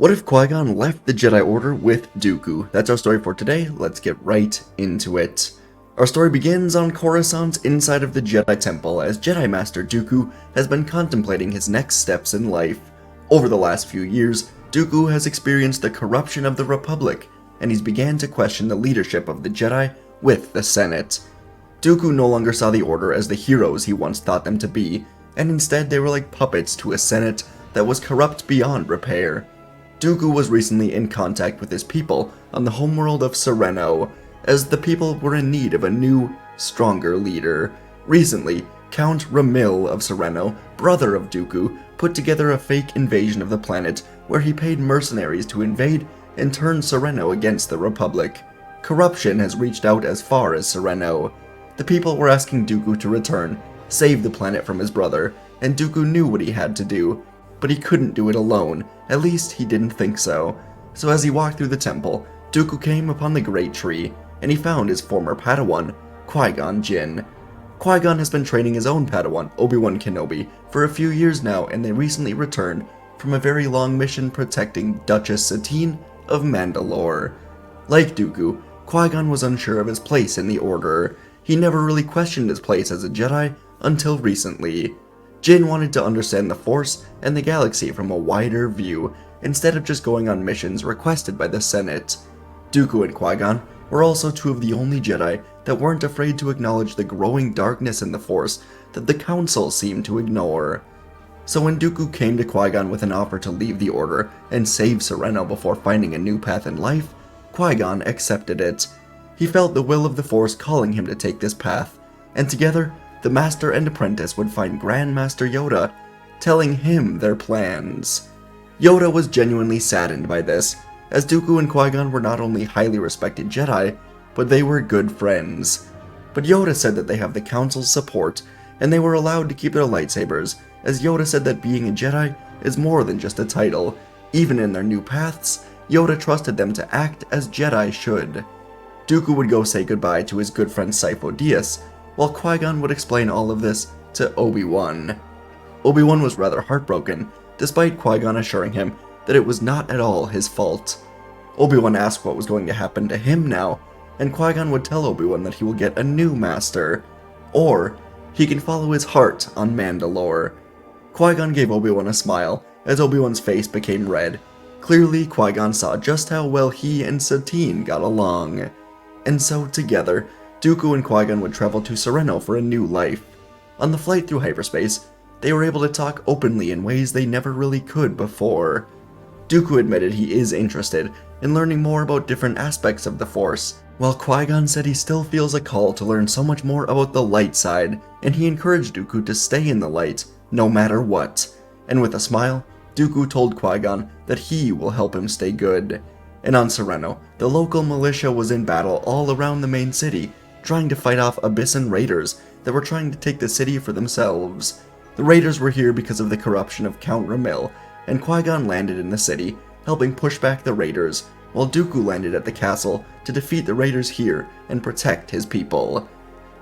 What if Qui-Gon left the Jedi Order with Dooku? That's our story for today. Let's get right into it. Our story begins on Coruscant's inside of the Jedi Temple as Jedi Master Dooku has been contemplating his next steps in life. Over the last few years, Dooku has experienced the corruption of the Republic, and he's began to question the leadership of the Jedi with the Senate. Dooku no longer saw the Order as the heroes he once thought them to be, and instead they were like puppets to a Senate that was corrupt beyond repair. Dooku was recently in contact with his people on the homeworld of Serenno, as the people were in need of a new, stronger leader. Recently, Count Ramil of Serenno, brother of Dooku, put together a fake invasion of the planet where he paid mercenaries to invade and turn Serenno against the Republic. Corruption has reached out as far as Serenno. The people were asking Dooku to return, save the planet from his brother, and Dooku knew what he had to do. But he couldn't do it alone, at least he didn't think so. So as he walked through the temple, Dooku came upon the Great Tree, and he found his former Padawan, Qui-Gon Jinn. Qui-Gon has been training his own Padawan, Obi-Wan Kenobi, for a few years now, and they recently returned from a very long mission protecting Duchess Satine of Mandalore. Like Dooku, Qui-Gon was unsure of his place in the Order. He never really questioned his place as a Jedi until recently. Jinn wanted to understand the Force and the galaxy from a wider view, instead of just going on missions requested by the Senate. Dooku and Qui-Gon were also two of the only Jedi that weren't afraid to acknowledge the growing darkness in the Force that the Council seemed to ignore. So when Dooku came to Qui-Gon with an offer to leave the Order and save Serenno before finding a new path in life, Qui-Gon accepted it. He felt the will of the Force calling him to take this path, and together, the Master and Apprentice would find Grand Master Yoda, telling him their plans. Yoda was genuinely saddened by this, as Dooku and Qui-Gon were not only highly respected Jedi, but they were good friends. But Yoda said that they have the Council's support, and they were allowed to keep their lightsabers, as Yoda said that being a Jedi is more than just a title. Even in their new paths, Yoda trusted them to act as Jedi should. Dooku would go say goodbye to his good friend Sifo Dyas, while Qui-Gon would explain all of this to Obi-Wan. Obi-Wan was rather heartbroken, despite Qui-Gon assuring him that it was not at all his fault. Obi-Wan asked what was going to happen to him now, and Qui-Gon would tell Obi-Wan that he will get a new master, or he can follow his heart on Mandalore. Qui-Gon gave Obi-Wan a smile, as Obi-Wan's face became red. Clearly, Qui-Gon saw just how well he and Satine got along. And so, together, Dooku and Qui-Gon would travel to Serenno for a new life. On the flight through hyperspace, they were able to talk openly in ways they never really could before. Dooku admitted he is interested in learning more about different aspects of the Force, while Qui-Gon said he still feels a call to learn so much more about the light side, and he encouraged Dooku to stay in the light, no matter what. And with a smile, Dooku told Qui-Gon that he will help him stay good. And on Serenno, the local militia was in battle all around the main city, trying to fight off Abyssan raiders that were trying to take the city for themselves. The raiders were here because of the corruption of Count Ramil, and Qui-Gon landed in the city, helping push back the raiders, while Dooku landed at the castle to defeat the raiders here and protect his people.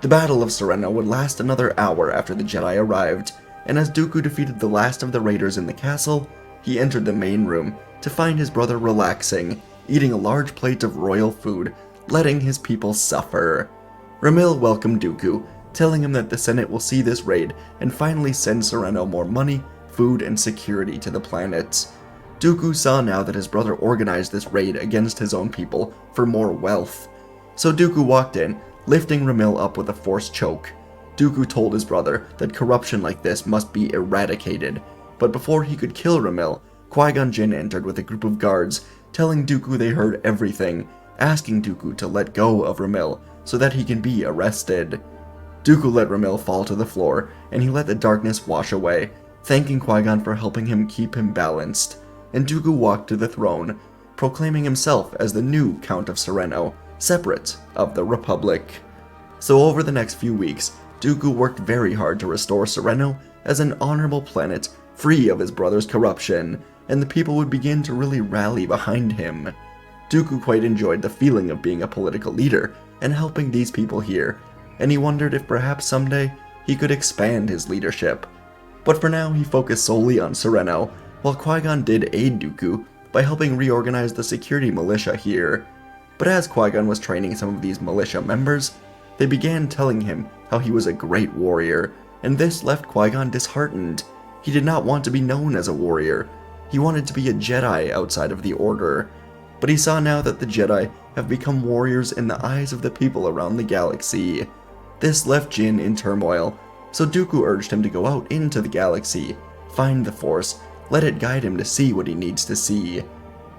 The Battle of Serenno would last another hour after the Jedi arrived, and as Dooku defeated the last of the raiders in the castle, he entered the main room to find his brother relaxing, eating a large plate of royal food, letting his people suffer. Ramil welcomed Dooku, telling him that the Senate will see this raid and finally send Serenno more money, food, and security to the planet. Dooku saw now that his brother organized this raid against his own people for more wealth. So Dooku walked in, lifting Ramil up with a Force choke. Dooku told his brother that corruption like this must be eradicated, but before he could kill Ramil, Qui-Gon Jinn entered with a group of guards, telling Dooku they heard everything, asking Dooku to let go of Ramil so that he can be arrested. Dooku let Ramil fall to the floor, and he let the darkness wash away, thanking Qui-Gon for helping him keep him balanced. And Dooku walked to the throne, proclaiming himself as the new Count of Serenno, separate of the Republic. So over the next few weeks, Dooku worked very hard to restore Serenno as an honorable planet, free of his brother's corruption, and the people would begin to really rally behind him. Dooku quite enjoyed the feeling of being a political leader and helping these people here, and he wondered if perhaps someday he could expand his leadership. But for now, he focused solely on Serenno, while Qui-Gon did aid Dooku, by helping reorganize the security militia here. But as Qui-Gon was training some of these militia members, they began telling him how he was a great warrior, and this left Qui-Gon disheartened. He did not want to be known as a warrior. He wanted to be a Jedi outside of the Order. But he saw now that the Jedi have become warriors in the eyes of the people around the galaxy. This left Jin in turmoil, so Dooku urged him to go out into the galaxy, find the Force, let it guide him to see what he needs to see.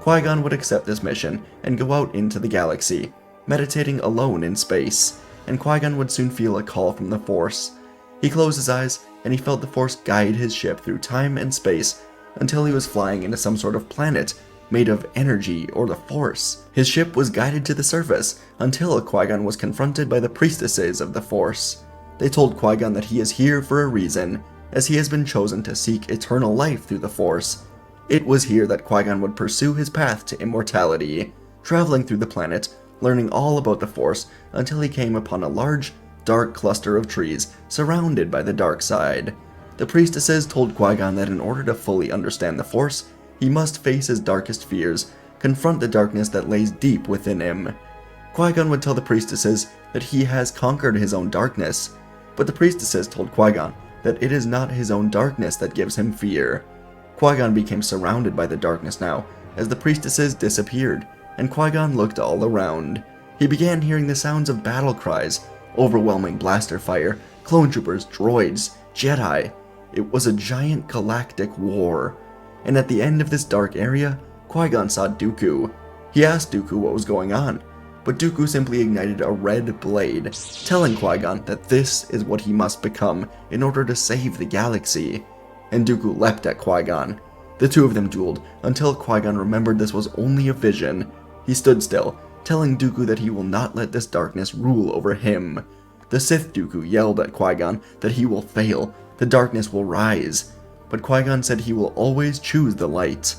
Qui-Gon would accept this mission and go out into the galaxy, meditating alone in space, and Qui-Gon would soon feel a call from the Force. He closed his eyes and he felt the Force guide his ship through time and space until he was flying into some sort of planet made of energy or the Force. His ship was guided to the surface until Qui-Gon was confronted by the priestesses of the Force. They told Qui-Gon that he is here for a reason, as he has been chosen to seek eternal life through the Force. It was here that Qui-Gon would pursue his path to immortality, traveling through the planet, learning all about the Force until he came upon a large, dark cluster of trees surrounded by the dark side. The priestesses told Qui-Gon that in order to fully understand the Force, he must face his darkest fears, confront the darkness that lays deep within him. Qui-Gon would tell the priestesses that he has conquered his own darkness, but the priestesses told Qui-Gon that it is not his own darkness that gives him fear. Qui-Gon became surrounded by the darkness now, as the priestesses disappeared, and Qui-Gon looked all around. He began hearing the sounds of battle cries, overwhelming blaster fire, clone troopers, droids, Jedi. It was a giant galactic war. And at the end of this dark area, Qui-Gon saw Dooku. He asked Dooku what was going on, but Dooku simply ignited a red blade, telling Qui-Gon that this is what he must become in order to save the galaxy. And Dooku leapt at Qui-Gon. The two of them dueled until Qui-Gon remembered this was only a vision. He stood still, telling Dooku that he will not let this darkness rule over him. The Sith Dooku yelled at Qui-Gon that he will fail, the darkness will rise. But Qui-Gon said he will always choose the light.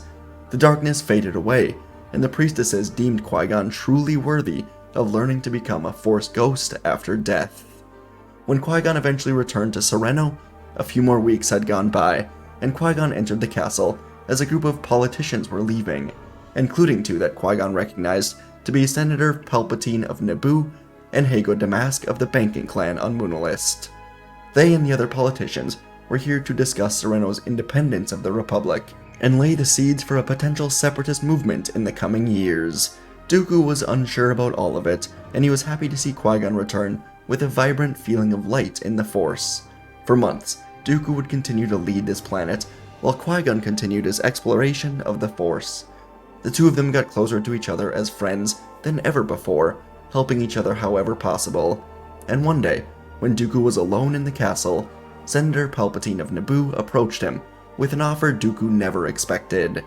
The darkness faded away, and the priestesses deemed Qui-Gon truly worthy of learning to become a Force ghost after death. When Qui-Gon eventually returned to Sereno, a few more weeks had gone by, and Qui-Gon entered the castle as a group of politicians were leaving, including two that Qui-Gon recognized to be Senator Palpatine of Naboo and Hago Damask of the banking clan on Moonalist. They and the other politicians were here to discuss Sereno's independence of the Republic and lay the seeds for a potential separatist movement in the coming years. Dooku was unsure about all of it, and he was happy to see Qui-Gon return with a vibrant feeling of light in the Force. For months, Dooku would continue to lead this planet, while Qui-Gon continued his exploration of the Force. The two of them got closer to each other as friends than ever before, helping each other however possible. And one day, when Dooku was alone in the castle, Senator Palpatine of Naboo approached him with an offer Dooku never expected.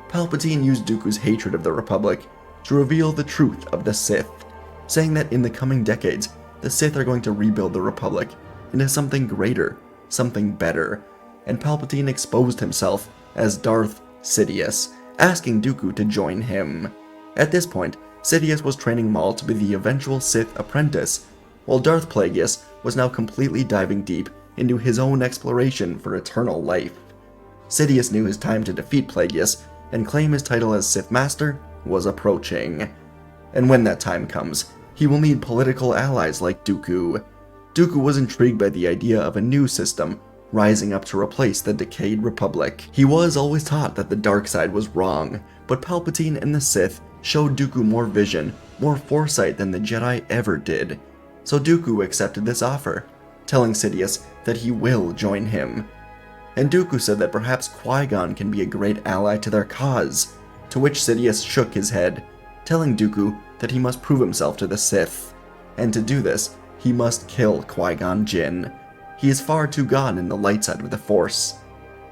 Palpatine used Dooku's hatred of the Republic to reveal the truth of the Sith, saying that in the coming decades, the Sith are going to rebuild the Republic into something greater, something better, and Palpatine exposed himself as Darth Sidious, asking Dooku to join him. At this point, Sidious was training Maul to be the eventual Sith apprentice, while Darth Plagueis was now completely diving deep into his own exploration for eternal life. Sidious knew his time to defeat Plagueis and claim his title as Sith Master was approaching. And when that time comes, he will need political allies like Dooku. Dooku was intrigued by the idea of a new system, rising up to replace the decayed Republic. He was always taught that the dark side was wrong, but Palpatine and the Sith showed Dooku more vision, more foresight than the Jedi ever did. So Dooku accepted this offer, telling Sidious that he will join him. And Dooku said that perhaps Qui-Gon can be a great ally to their cause, to which Sidious shook his head, telling Dooku that he must prove himself to the Sith. And to do this, he must kill Qui-Gon Jinn. He is far too gone in the light side of the Force.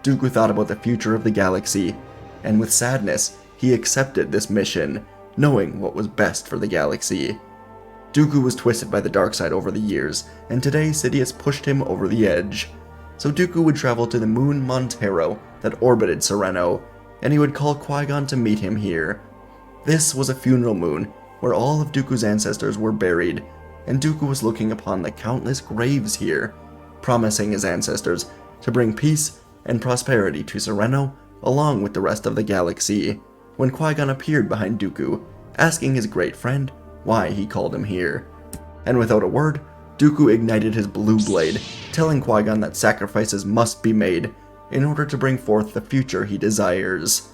Dooku thought about the future of the galaxy, and with sadness, he accepted this mission, knowing what was best for the galaxy. Dooku was twisted by the dark side over the years, and today Sidious pushed him over the edge. So Dooku would travel to the moon Montero that orbited Sereno, and he would call Qui-Gon to meet him here. This was a funeral moon where all of Dooku's ancestors were buried, and Dooku was looking upon the countless graves here, promising his ancestors to bring peace and prosperity to Sereno along with the rest of the galaxy. when Qui-Gon appeared behind Dooku, asking his great friend why he called him here. And without a word, Dooku ignited his blue blade, telling Qui-Gon that sacrifices must be made in order to bring forth the future he desires.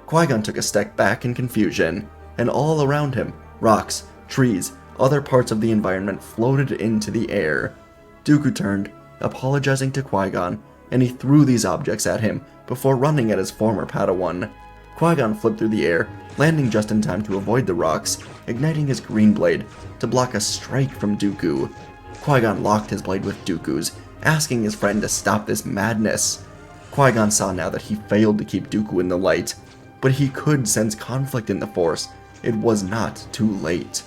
Qui-Gon took a step back in confusion, and all around him, rocks, trees, other parts of the environment floated into the air. Dooku turned, apologizing to Qui-Gon, and he threw these objects at him before running at his former Padawan. Qui-Gon flipped through the air, landing just in time to avoid the rocks, igniting his green blade to block a strike from Dooku. Qui-Gon locked his blade with Dooku's, asking his friend to stop this madness. Qui-Gon saw now that he failed to keep Dooku in the light, but he could sense conflict in the Force. It was not too late.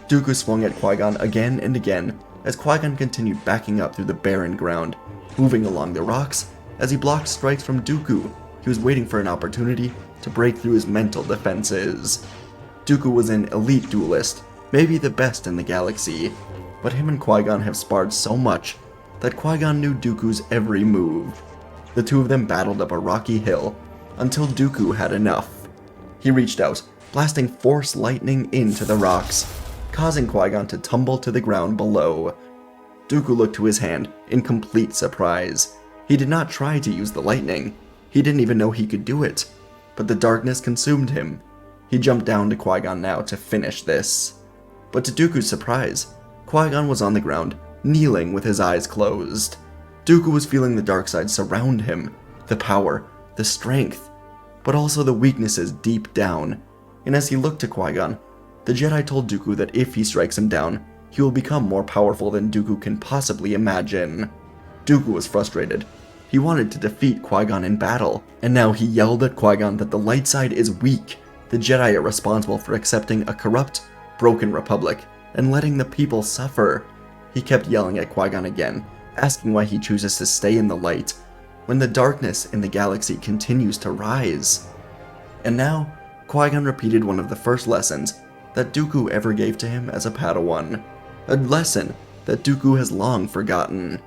Dooku swung at Qui-Gon again and again, as Qui-Gon continued backing up through the barren ground, moving along the rocks as he blocked strikes from Dooku. He was waiting for an opportunity to break through his mental defenses. Dooku was an elite duelist, maybe the best in the galaxy, but him and Qui-Gon have sparred so much that Qui-Gon knew Dooku's every move. The two of them battled up a rocky hill until Dooku had enough. He reached out, blasting Force lightning into the rocks, causing Qui-Gon to tumble to the ground below. Dooku looked to his hand in complete surprise. He did not try to use the lightning. He didn't even know he could do it, but the darkness consumed him. He jumped down to Qui-Gon now to finish this. But to Dooku's surprise, Qui-Gon was on the ground, kneeling with his eyes closed. Dooku was feeling the dark side surround him, the power, the strength, but also the weaknesses deep down. And as he looked to Qui-Gon, the Jedi told Dooku that if he strikes him down, he will become more powerful than Dooku can possibly imagine. Dooku was frustrated. He wanted to defeat Qui-Gon in battle, and now he yelled at Qui-Gon that the light side is weak. The Jedi are responsible for accepting a corrupt, broken republic and letting the people suffer. He kept yelling at Qui-Gon again, asking why he chooses to stay in the light when the darkness in the galaxy continues to rise. And now, Qui-Gon repeated one of the first lessons that Dooku ever gave to him as a Padawan, a lesson that Dooku has long forgotten.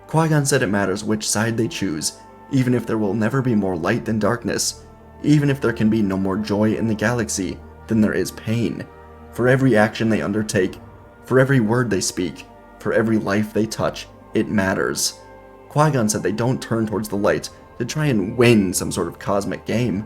Qui-Gon said it matters which side they choose, even if there will never be more light than darkness, even if there can be no more joy in the galaxy than there is pain. For every action they undertake, for every word they speak, for every life they touch, it matters. Qui-Gon said they don't turn towards the light to try and win some sort of cosmic game.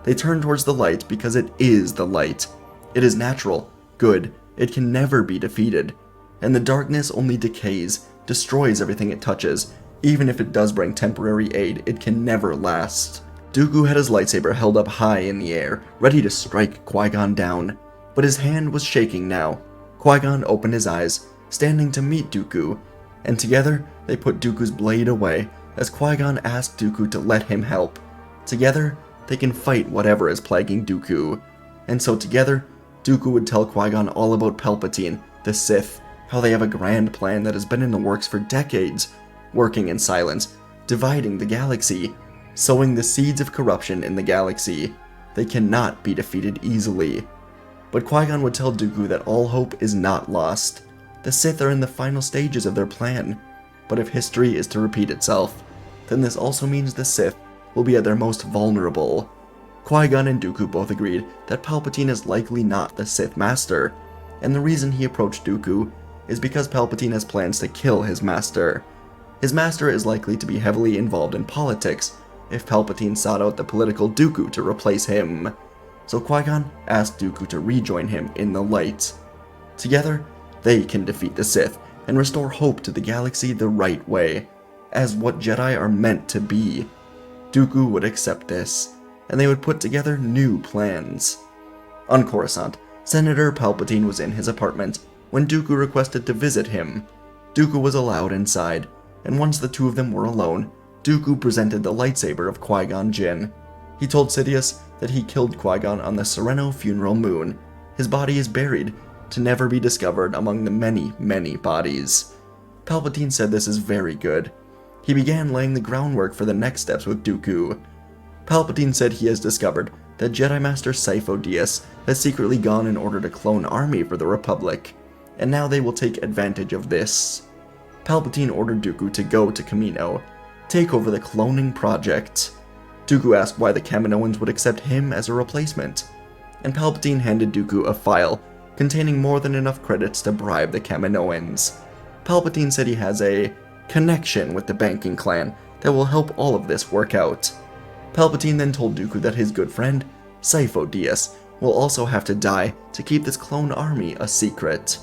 They turn towards the light because it is the light. It is natural, good, it can never be defeated. And the darkness only decays, destroys everything it touches. Even if it does bring temporary aid, it can never last. Dooku had his lightsaber held up high in the air, ready to strike Qui-Gon down. But his hand was shaking now. Qui-Gon opened his eyes, standing to meet Dooku, and together they put Dooku's blade away as Qui-Gon asked Dooku to let him help. Together, they can fight whatever is plaguing Dooku. And so together, Dooku would tell Qui-Gon all about Palpatine, the Sith, how they have a grand plan that has been in the works for decades, working in silence, dividing the galaxy, sowing the seeds of corruption in the galaxy. They cannot be defeated easily. But Qui-Gon would tell Dooku that all hope is not lost. The Sith are in the final stages of their plan, but if history is to repeat itself, then this also means the Sith will be at their most vulnerable. Qui-Gon and Dooku both agreed that Palpatine is likely not the Sith Master, and the reason he approached Dooku is because Palpatine has plans to kill his master. His master is likely to be heavily involved in politics if Palpatine sought out the political Dooku to replace him. So Qui-Gon asked Dooku to rejoin him in the light. Together, they can defeat the Sith and restore hope to the galaxy the right way, as what Jedi are meant to be. Dooku would accept this, and they would put together new plans. On Coruscant, Senator Palpatine was in his apartment when Dooku requested to visit him. Dooku was allowed inside, and once the two of them were alone, Dooku presented the lightsaber of Qui-Gon Jinn. He told Sidious that he killed Qui-Gon on the Sereno funeral moon. His body is buried, to never be discovered among the many, many bodies. Palpatine said this is very good. He began laying the groundwork for the next steps with Dooku. Palpatine said he has discovered that Jedi Master Sifo Dyas has secretly gone in order to clone army for the Republic, and now they will take advantage of this. Palpatine ordered Dooku to go to Kamino, take over the cloning project. Dooku asked why the Kaminoans would accept him as a replacement, and Palpatine handed Dooku a file containing more than enough credits to bribe the Kaminoans. Palpatine said he has a connection with the banking clan that will help all of this work out. Palpatine then told Dooku that his good friend, Sifo Dyas, will also have to die to keep this clone army a secret,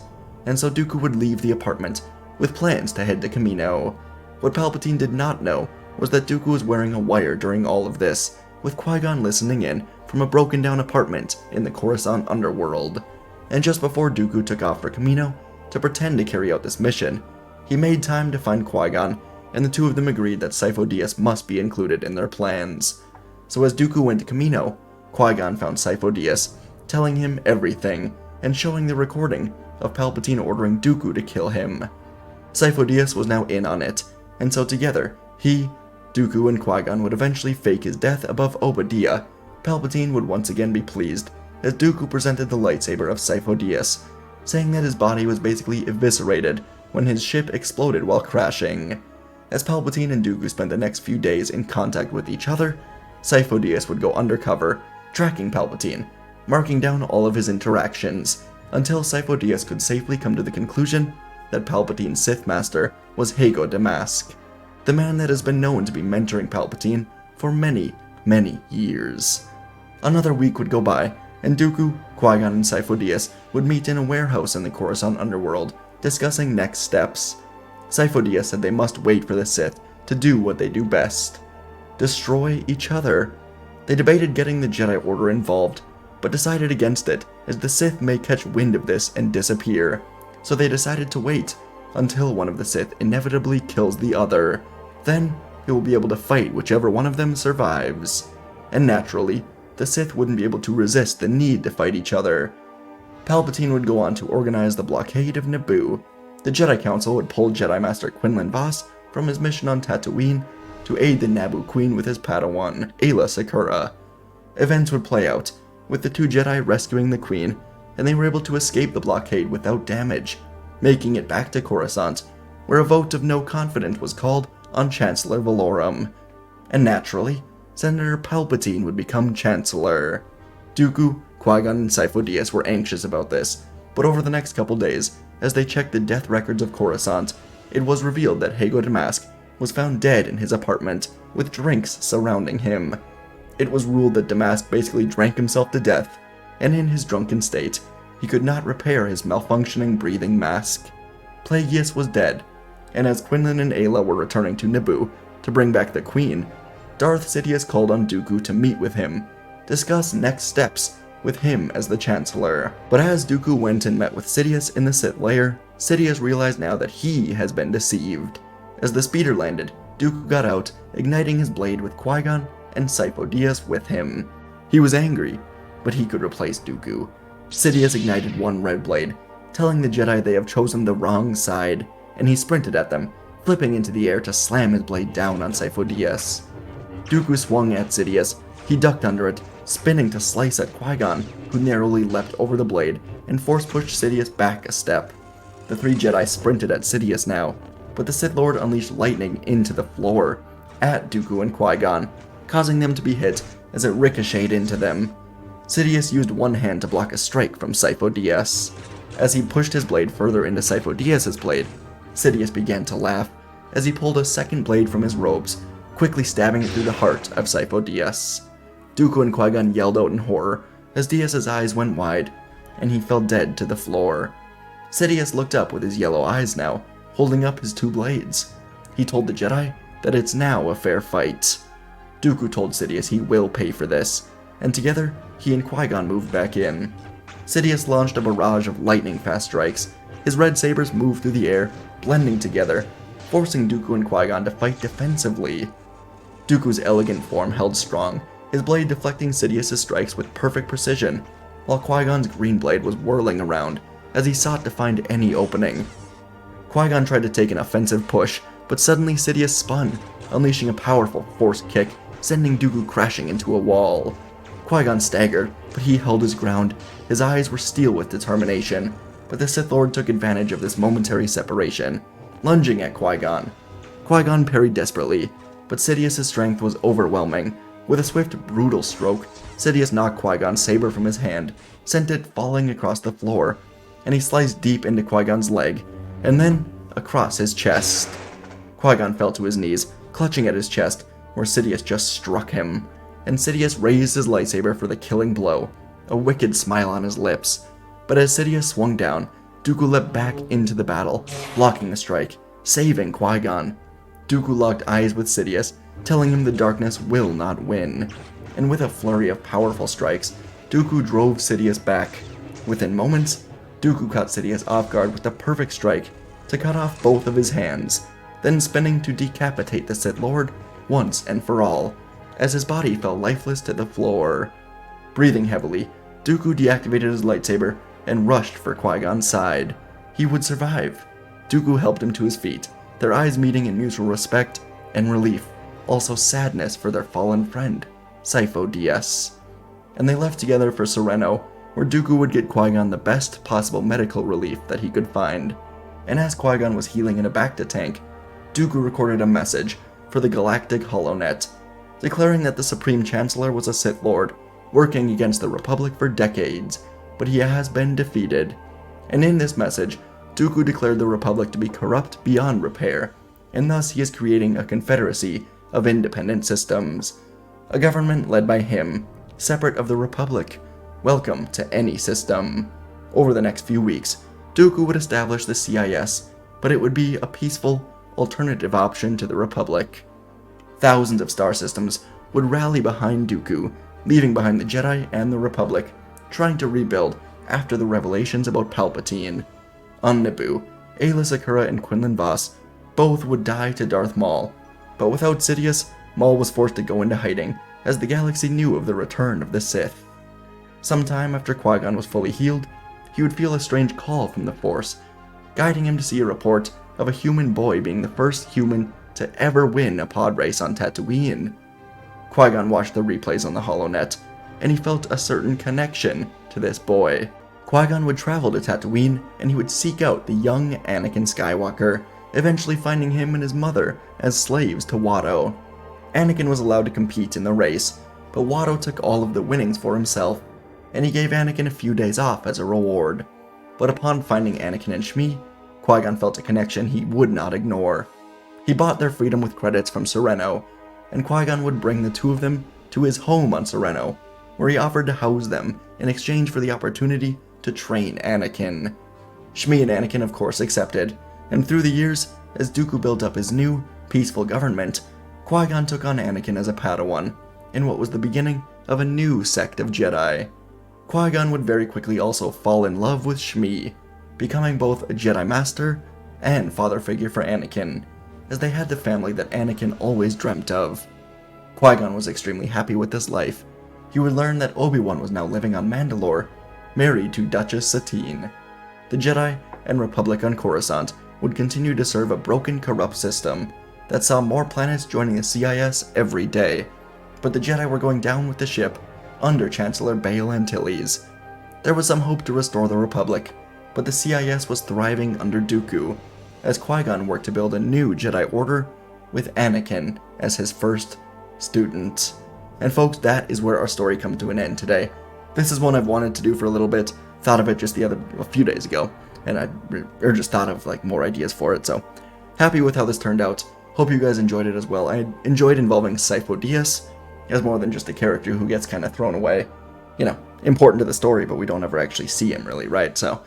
and so Dooku would leave the apartment with plans to head to Kamino. What Palpatine did not know was that Dooku was wearing a wire during all of this, with Qui Gon listening in from a broken down apartment in the Coruscant underworld. And just before Dooku took off for Kamino to pretend to carry out this mission, he made time to find Qui Gon, and the two of them agreed that Sifo Dyas must be included in their plans. So as Dooku went to Kamino, Qui Gon found Sifo Dyas, telling him everything and showing the recording of Palpatine ordering Dooku to kill him. Sifo Dyas was now in on it, and so together, he, Dooku, and Qui Gon would eventually fake his death above Obadiah. Palpatine would once again be pleased as Dooku presented the lightsaber of Sifo Dyas, saying that his body was basically eviscerated when his ship exploded while crashing. As Palpatine and Dooku spent the next few days in contact with each other, Sifo Dyas would go undercover, tracking Palpatine, marking down all of his interactions, until Sifo Dyas could safely come to the conclusion that Palpatine's Sith Master was Hago Damask, the man that has been known to be mentoring Palpatine for many, many years. Another week would go by, and Dooku, Qui-Gon, and Sifo Dyas would meet in a warehouse in the Coruscant underworld, discussing next steps. Sifo Dyas said they must wait for the Sith to do what they do best: destroy each other. They debated getting the Jedi Order involved, but decided against it, as the Sith may catch wind of this and disappear. So they decided to wait until one of the Sith inevitably kills the other. Then they will be able to fight whichever one of them survives. And naturally, the Sith wouldn't be able to resist the need to fight each other. Palpatine would go on to organize the blockade of Naboo. The Jedi Council would pull Jedi Master Quinlan Vos from his mission on Tatooine to aid the Naboo Queen with his Padawan, Aayla Secura. Events would play out, with the two Jedi rescuing the Queen, and they were able to escape the blockade without damage, making it back to Coruscant, where a vote of no confidence was called on Chancellor Valorum. And naturally, Senator Palpatine would become Chancellor. Dooku, Qui-Gon, and Sifo Dyas were anxious about this, but over the next couple days, as they checked the death records of Coruscant, it was revealed that Hago Damask was found dead in his apartment, with drinks surrounding him. It was ruled that Damask basically drank himself to death, and in his drunken state, he could not repair his malfunctioning breathing mask. Plagueis was dead, and as Quinlan and Aayla were returning to Naboo to bring back the Queen, Darth Sidious called on Dooku to meet with him, discuss next steps with him as the Chancellor. But as Dooku went and met with Sidious in the Sith lair, Sidious realized now that he has been deceived. As the speeder landed, Dooku got out, igniting his blade with Qui-Gon and Sifo Dyas with him. He was angry, but he could replace Dooku. Sidious ignited one red blade, telling the Jedi they have chosen the wrong side, and he sprinted at them, flipping into the air to slam his blade down on Sifo Dyas. Dooku swung at Sidious, he ducked under it, spinning to slice at Qui-Gon, who narrowly leapt over the blade and force-pushed Sidious back a step. The three Jedi sprinted at Sidious now, but the Sith Lord unleashed lightning into the floor, at Dooku and Qui-Gon, causing them to be hit as it ricocheted into them. Sidious used one hand to block a strike from Sifo Dyas. As he pushed his blade further into Sifo Dyas' blade, Sidious began to laugh as he pulled a second blade from his robes, quickly stabbing it through the heart of Sifo Dyas. Dooku and Qui-Gon yelled out in horror as Dyas' eyes went wide, and he fell dead to the floor. Sidious looked up with his yellow eyes now, holding up his two blades. He told the Jedi that it's now a fair fight. Dooku told Sidious he will pay for this, and together, he and Qui-Gon moved back in. Sidious launched a barrage of lightning-fast strikes. His red sabers moved through the air, blending together, forcing Dooku and Qui-Gon to fight defensively. Dooku's elegant form held strong, his blade deflecting Sidious' strikes with perfect precision, while Qui-Gon's green blade was whirling around as he sought to find any opening. Qui-Gon tried to take an offensive push, but suddenly Sidious spun, unleashing a powerful force kick, sending Dooku crashing into a wall. Qui-Gon staggered, but he held his ground. His eyes were steel with determination, but the Sith Lord took advantage of this momentary separation, lunging at Qui-Gon. Qui-Gon parried desperately, but Sidious's strength was overwhelming, With a swift, brutal stroke, Sidious knocked Qui-Gon's saber from his hand, sent it falling across the floor, and he sliced deep into Qui-Gon's leg, and then across his chest. Qui-Gon fell to his knees, clutching at his chest, where Sidious just struck him, and Sidious raised his lightsaber for the killing blow, a wicked smile on his lips. But as Sidious swung down, Dooku leapt back into the battle, blocking the strike, saving Qui-Gon. Dooku locked eyes with Sidious, telling him the darkness will not win, and with a flurry of powerful strikes, Dooku drove Sidious back. Within moments, Dooku caught Sidious off guard with the perfect strike to cut off both of his hands, then spinning to decapitate the Sith Lord once and for all, as his body fell lifeless to the floor. Breathing heavily, Dooku deactivated his lightsaber and rushed for Qui-Gon's side. He would survive. Dooku helped him to his feet, their eyes meeting in mutual respect and relief, also sadness for their fallen friend, Sifo-Dyas. And they left together for Sereno, where Dooku would get Qui-Gon the best possible medical relief that he could find. And as Qui-Gon was healing in a Bacta tank, Dooku recorded a message for the Galactic HoloNet, declaring that the Supreme Chancellor was a Sith Lord, working against the Republic for decades, but he has been defeated. And in this message, Dooku declared the Republic to be corrupt beyond repair, and thus he is creating a confederacy of independent systems. A government led by him, separate of the Republic, welcome to any system. Over the next few weeks, Dooku would establish the CIS, but it would be a peaceful, alternative option to the Republic. Thousands of star systems would rally behind Dooku, leaving behind the Jedi and the Republic, trying to rebuild after the revelations about Palpatine. On Naboo, Aayla Secura and Quinlan Vos both would die to Darth Maul, but without Sidious, Maul was forced to go into hiding, as the galaxy knew of the return of the Sith. Sometime after Qui-Gon was fully healed, he would feel a strange call from the Force, guiding him to see a report of a human boy being the first human to ever win a pod race on Tatooine. Qui-Gon watched the replays on the HoloNet, and he felt a certain connection to this boy. Qui-Gon would travel to Tatooine, and he would seek out the young Anakin Skywalker, eventually finding him and his mother as slaves to Watto. Anakin was allowed to compete in the race, but Watto took all of the winnings for himself, and he gave Anakin a few days off as a reward. But upon finding Anakin and Shmi, Qui-Gon felt a connection he would not ignore. He bought their freedom with credits from Sereno, and Qui-Gon would bring the two of them to his home on Sereno, where he offered to house them in exchange for the opportunity to train Anakin. Shmi and Anakin of course accepted, and through the years, as Dooku built up his new, peaceful government, Qui-Gon took on Anakin as a Padawan, in what was the beginning of a new sect of Jedi. Qui-Gon would very quickly also fall in love with Shmi, becoming both a Jedi Master and father figure for Anakin, as they had the family that Anakin always dreamt of. Qui-Gon was extremely happy with this life. He would learn that Obi-Wan was now living on Mandalore, married to Duchess Satine. The Jedi and Republic on Coruscant would continue to serve a broken, corrupt system that saw more planets joining the CIS every day, but the Jedi were going down with the ship under Chancellor Bail Antilles. There was some hope to restore the Republic, but the CIS was thriving under Dooku, as Qui-Gon worked to build a new Jedi Order with Anakin as his first student. And folks, that is where our story comes to an end today. This is one I've wanted to do for a little bit, thought of it just a few days ago, and I just thought of like more ideas for it, so happy with how this turned out. Hope you guys enjoyed it as well. I enjoyed involving Sifo-Dyas as more than just a character who gets kind of thrown away. You know, important to the story, but we don't ever actually see him really, right? So,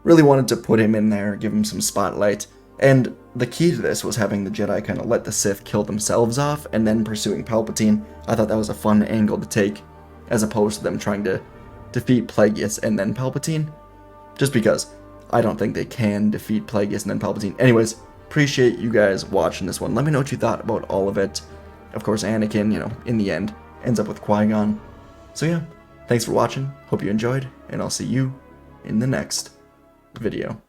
really wanted to put him in there, give him some spotlight, and the key to this was having the Jedi kind of let the Sith kill themselves off and then pursuing Palpatine. I thought that was a fun angle to take, as opposed to them trying to defeat Plagueis and then Palpatine, just because I don't think they can defeat Plagueis and then Palpatine. Anyways, appreciate you guys watching this one. Let me know what you thought about all of it. Of course, Anakin, you know, in the end, ends up with Qui-Gon. So yeah, thanks for watching, hope you enjoyed, and I'll see you in the next video.